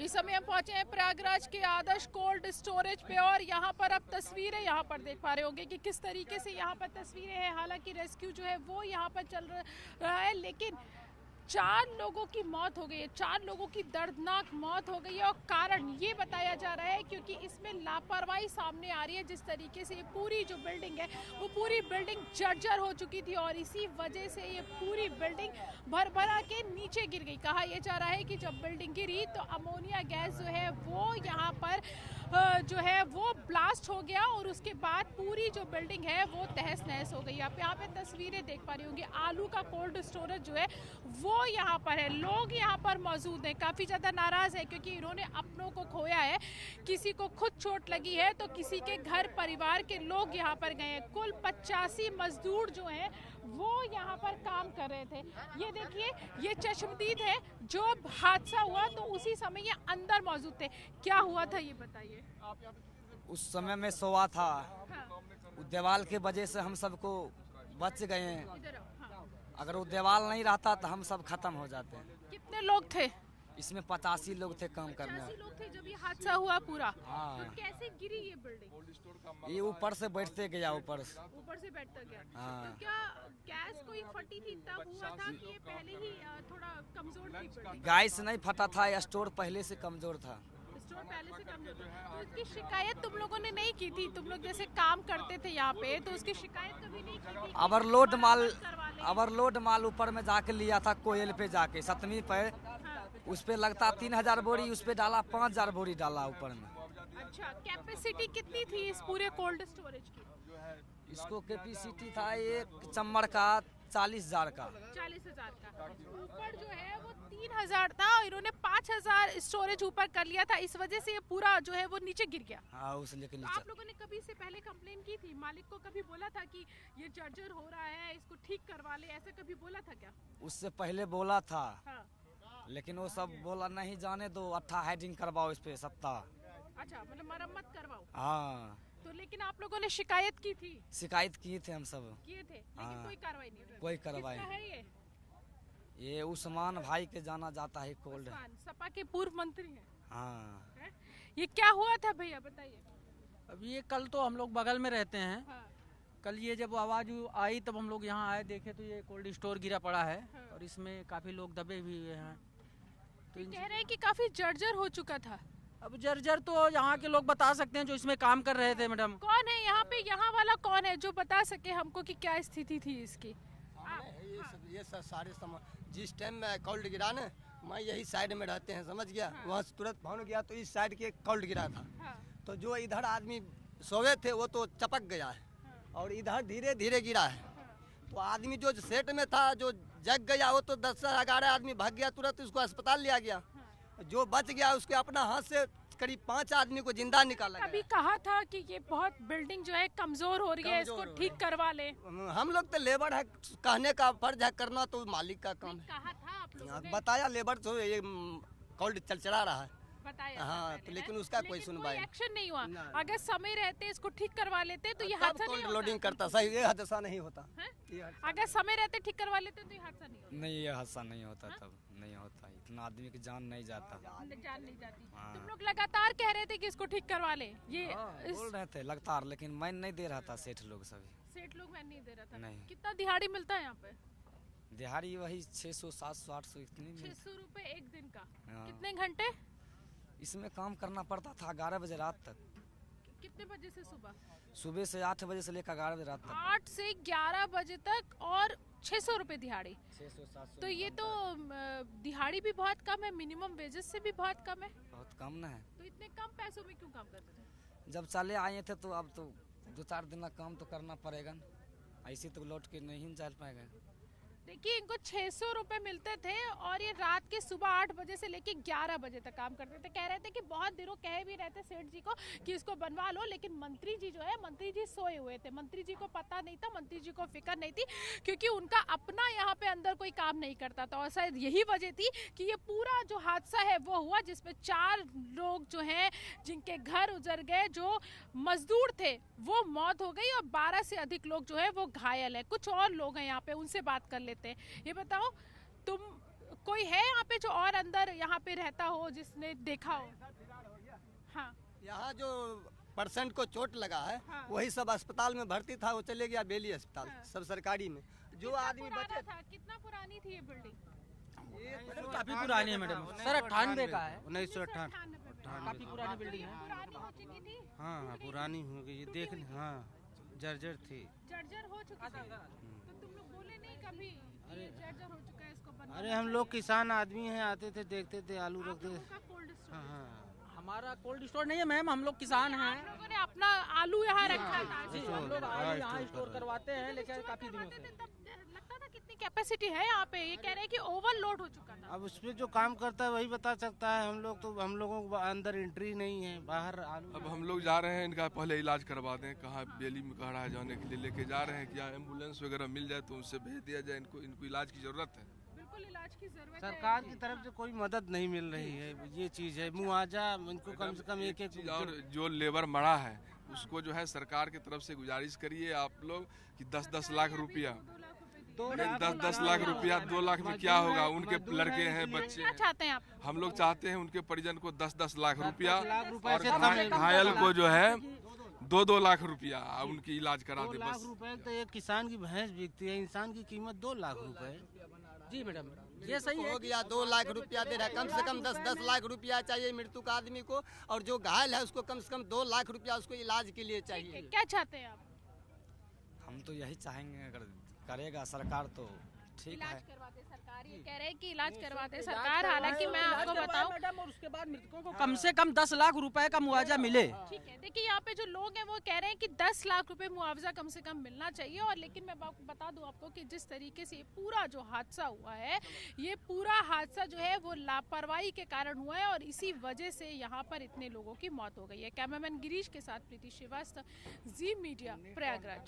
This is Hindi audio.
इस समय हम पहुंचे हैं प्रयागराज के आदर्श कोल्ड स्टोरेज पे और यहाँ पर अब तस्वीरें यहाँ पर देख पा रहे होंगे कि किस तरीके से यहाँ पर तस्वीरें हैं। हालांकि रेस्क्यू जो है वो यहाँ पर चल रहा है, लेकिन 4 लोगों की मौत हो गई है, 4 लोगों की दर्दनाक मौत हो गई है। और कारण ये बताया जा रहा है क्योंकि इसमें लापरवाही सामने आ रही है। जिस तरीके से ये पूरी जो बिल्डिंग है वो पूरी बिल्डिंग जर्जर हो चुकी थी और इसी वजह से ये पूरी बिल्डिंग भर के नीचे गिर गई। कहा यह जा रहा है कि जब बिल्डिंग गिरी तो अमोनिया गैस जो है वो यहाँ पर जो है वो ब्लास्ट हो गया और उसके बाद पूरी जो बिल्डिंग है वो तहस नहस हो गई। आप यहाँ पे तस्वीरें देख पा रही होंगी, आलू का कोल्ड स्टोरेज जो है वो यहाँ पर है। लोग यहाँ पर मौजूद हैं, काफ़ी ज़्यादा नाराज़ है क्योंकि इन्होंने अपनों को खोया है। किसी को खुद चोट लगी है तो किसी के घर परिवार के लोग यहाँ पर गए हैं। कुल 85 मजदूर जो हैं वो यहाँ पर काम कर रहे थे। ये देखिए, ये चश्मदीद है। जो हादसा हुआ तो उसी समय ये अंदर मौजूद थे। क्या हुआ था ये बताइए। उस समय में सोया था। हाँ। दीवार के वजह से हम सबको बच गए हैं। इधर आओ। हाँ। अगर वो दीवार नहीं रहता तो हम सब खत्म हो जाते हैं। कितने लोग थे? इसमें 85 लोग थे काम करने। 85 लोग थे जब ये हादसा हुआ पूरा। हाँ। तो कैसे गिरी ये बिल्डिंग? ये ऊपर से बैठते गया, ऊपर से बैठता गया। हाँ। तो क्या गैस कोई फटी थी तब हुआ था कि ये पहले ही थोड़ा कमजोर थी बिल्डिंग? गैस नहीं फटा था, स्टोर पहले से कमजोर था। स्टोर पहले से कमजोर था। तो इसकी शिकायत तुम लोगों ने नहीं की थी? तुम लोग जैसे काम करते थे यहाँ पे तो उसकी शिकायत कभी नहीं की थी? ओवरलोड माल ऊपर में जाके लिया था, कोयल पे जाके 7वीं पे। उस पे लगता 3000 बोरी, उस पे डाला 5000 बोरी डाला ऊपर में। अच्छा, कैपेसिटी कितनी थी इस पूरे कोल्ड स्टोरेज की? इसको कैपेसिटी था एक चम्मड़ का 40,000 का। 40,000 का। ऊपर जो है वो 3,000 था और इन्होंने 5,000 स्टोरेज ऊपर कर लिया था। इस वजह से ये पूरा जो है वो नीचे गिर गया। हाँ, उस लेके तो नीचे। आप लोगों ने कभी से पहले कंप्लेन की थी? मालिक को कभी बोला था कि ये जर्जर हो रहा है, इसको ठीक करवा ले, ऐसा कभी बोला था क्या? उससे पहले बोला था। हाँ। लेकिन वो सब बोला नहीं, जाने दो, 8 हेडिंग करवाओ इस पे सप्ताह। अच्छा, मतलब मरम्मत करवाओ। हाँ। तो लेकिन आप लोगों ने शिकायत की थी? शिकायत किए थे हम सब। किए थे, लेकिन हाँ। कोई कार्रवाई नहीं हुई। कोई कार्रवाई किसका है ये उस्मान भाई के जाना जाता है कोल्ड। उस्मान, सपा के पूर्व मंत्री हैं। हाँ। हैं? ये क्या हुआ था भैया बताइए। अब ये कल तो हम लोग बगल में रहते हैं। हाँ। कल ये जब आवाज़ आई तब हम लोग यहाँ आए, देखे तो ये कोल्ड स्टोर गिरा पड़ा है। हाँ। और इसमें काफ़ी लोग दबे भी हुए हैं। तो कह रहे हैं कि काफी जर्जर हो चुका था। अब जर्जर तो यहाँ के लोग बता सकते हैं जो इसमें काम कर रहे थे। मैडम, कौन है यहाँ पे, यहाँ वाला कौन है जो बता सके हमको कि क्या स्थिति थी इसकी? ये सब सारे जिस टाइम में कोल्ड गिरा ना, मैं यही साइड में रहते हैं, समझ गया। वहाँ से तुरंत फोन गया तो इस साइड के कोल्ड गिरा था। तो जो इधर आदमी सोए थे वो तो चपक गया है और इधर धीरे धीरे गिरा है। तो आदमी जो सेट में था जो जग गया वो तो 10-11 आदमी भाग गया, तुरंत उसको अस्पताल लिया गया। जो बच गया उसके अपना हाथ से करीब 5 आदमी को जिंदा निकाला अभी गया। कहा था कि ये बहुत बिल्डिंग जो है कमजोर हो रही है, इसको ठीक करवा ले। हम लोग तो लेबर है, कहने का फर्ज है, करना तो मालिक का काम है। कहा था आप लोगों ने? बताया लेबर तो ये कोल्ड चला रहा है। बताया हाँ, था तो लेकिन उसका कोई सुनवाई एक्शन नहीं हुआ। ना। अगर समय रहते इसको ठीक करवा लेते तो ये तब हादसा नहीं कोल्ड होता। लोडिंग करता, सही ये हादसा नहीं होता। हैं? ये हादसा- अगर समय रहते ठीक करवा लेते तो ये हादसा नहीं होता। नहीं, ये हादसा नहीं होता, तब नहीं होता, इतना आदमी की जान नहीं जाता। जान नहीं जाती। हाँ। तुम लोग लगातार कह रहे थे कि इसको ठीक करवा ले। ये बोल रहे थे लगातार, लेकिन मैं नहीं दे रहा था सेठ लोग सभी। सेठ लोग मैं नहीं दे रहा था। नहीं। कितना दिहाड़ी मिलता है यहाँ पे? दिहाड़ी वही 600, 700, 800 इतनी मिलती। 600 रुपए एक दिन का। हाँ। कितने घंटे? इसमें काम करना पड़ता था 11 बजे रात तक। कितने बजे से सुबह? सुबह से 8 बजे से लेकर 11 बजे रात तक। 8 से 11 बजे तक और 600 रुपए दिहाड़ी। 600-700 तो ये तो दिहाड़ी भी बहुत कम है, मिनिमम वेजेस से भी बहुत कम है। बहुत कम ना है। तो इतने कम पैसों में क्यों काम करते थे? जब चले आए थे तो अब तो 2-4 दिन का काम तो करना पड़ेगा ना, ऐसे तो लौट के नहीं चल पाएगा। देखिए, इनको 600 रुपए मिलते थे और ये रात के सुबह 8 बजे से लेके 11 बजे तक काम करते थे। कह रहे थे कि बहुत दिनों कह भी रहे थे सेठ जी को कि इसको बनवा लो, लेकिन मंत्री जी जो है, मंत्री जी सोए हुए थे। मंत्री जी को पता नहीं था, मंत्री जी को फिक्र नहीं थी क्योंकि उनका अपना यहाँ पे अंदर कोई काम नहीं करता था। और शायद यही वजह थी कि ये पूरा जो हादसा है वो हुआ जिसमें 4 लोग जो हैं जिनके घर उजड़ गए, जो मजदूर थे वो मौत हो गई और 12 से अधिक लोग जो है वो घायल है। कुछ और लोग हैं यहाँ पे, उनसे बात कर लेते हैं। ये बताओ, तुम कोई है यहाँ पे जो और अंदर यहाँ पे रहता हो जिसने देखा हो? हाँ यहाँ जो परसेंट को चोट लगा है हाँ। वही सब अस्पताल में भर्ती था, वो चले गया बेली अस्पताल, हाँ। सब सरकारी में। जो कितना आदमी पुराना बचे था, कितना पुरानी थी ये बिल्डिंग? काफी पुरानी है मैडम सर, 98 का है। 1998 काफी पुरानी बिल्डिंग है। पुरानी हो चुकी थी, हाँ हाँ पुरानी हो गई, देख हाँ जर्जर थी। जर्जर हो चुकी थी। तो तुम लोग बोले नहीं कभी ये जर्जर हो चुका है, इसको बनवाना अरे हम लोग किसान आदमी हैं, आते थे देखते थे, आलू चाहिए। आप रखते लोगों थे। का कोल्ड स्टोरेज, हाँ हाँ हमारा कोल्ड स्टोर नहीं है मैम, हम लोग किसान हैं। आप लोगों ने अपना आलू यहाँ रखा था? जी, हम लोग आलू यहाँ स्टोर करवाते हैं, लेकिन काफी दिनों से। तब लगता था कितनी कैपेसिटी है यहाँ पे, ये कह रहे हैं कि ओवरलोड हो चुका था। अब उस पर जो काम करता है वही बता सकता है। हम लोगों को अंदर एंट्री नहीं है, बाहर आलू। अब हम लोग जा रहे हैं, इनका पहले इलाज करवा दें। कहाँ बेली में कह रहा है जाने के लिए, लेके जा रहे हैं। क्या एम्बुलेंस वगैरह मिल जाए तो उनसे भेज दिया जाए। इनको इलाज की जरूरत है। बिल्कुल इलाज की जरूरत है। सरकार की तरफ से कोई मदद नहीं मिल रही है, ये चीज़ है। मुआवजा इनको कम से कम एक चीज़ और जो लेबर मरा है उसको जो है सरकार की तरफ से गुजारिश करिए आप लोग कि 10-10 लाख रुपया, 10-10 लाख रुपया, 2 लाख में क्या होगा? उनके लड़के हैं, बच्चे क्या हैं। चाहते हैं आप? हम लोग चाहते हैं उनके परिजन को 10-10 लाख रुपया रुपए और से कम घायल को जो है 2-2 लाख रुपया उनकी इलाज करा 2 दे लाख बस। रुपए तो एक किसान की भैंस बिकती है, इंसान की कीमत 2 लाख रुपए। जी मैडम, ये सही है। हो गया 2 लाख रुपया दे रहा है, कम से कम 10-10 लाख रुपया चाहिए मृत्यु का आदमी को, और जो घायल है उसको कम से कम 2 लाख रुपया उसको इलाज के लिए चाहिए। क्या चाहते हैं आप? हम तो यही चाहेंगे, अगर करेगा सरकार तो ठीक इलाज है। करवाते सरकार, ये कह रहे हैं कि इलाज करवाते सरकार। हालांकि मैं आपको बताऊं, मैडम, और उसके बाद मृतकों को कम से कम 10 लाख रुपए का मुआवजा मिले। ठीक है, देखिए यहाँ पे जो लोग हैं वो कह रहे हैं कि 10 लाख रुपए मुआवजा कम से कम मिलना चाहिए। और लेकिन मैं बता दूं आपको कि जिस तरीके से ये पूरा जो हादसा हुआ है, ये पूरा हादसा जो है वो लापरवाही के कारण हुआ है और इसी वजह से यहाँ पर इतने लोगों की मौत हो गई है। कैमरामैन गिरीश के साथ प्रीति श्रीवास्तव, जी मीडिया, प्रयागराज।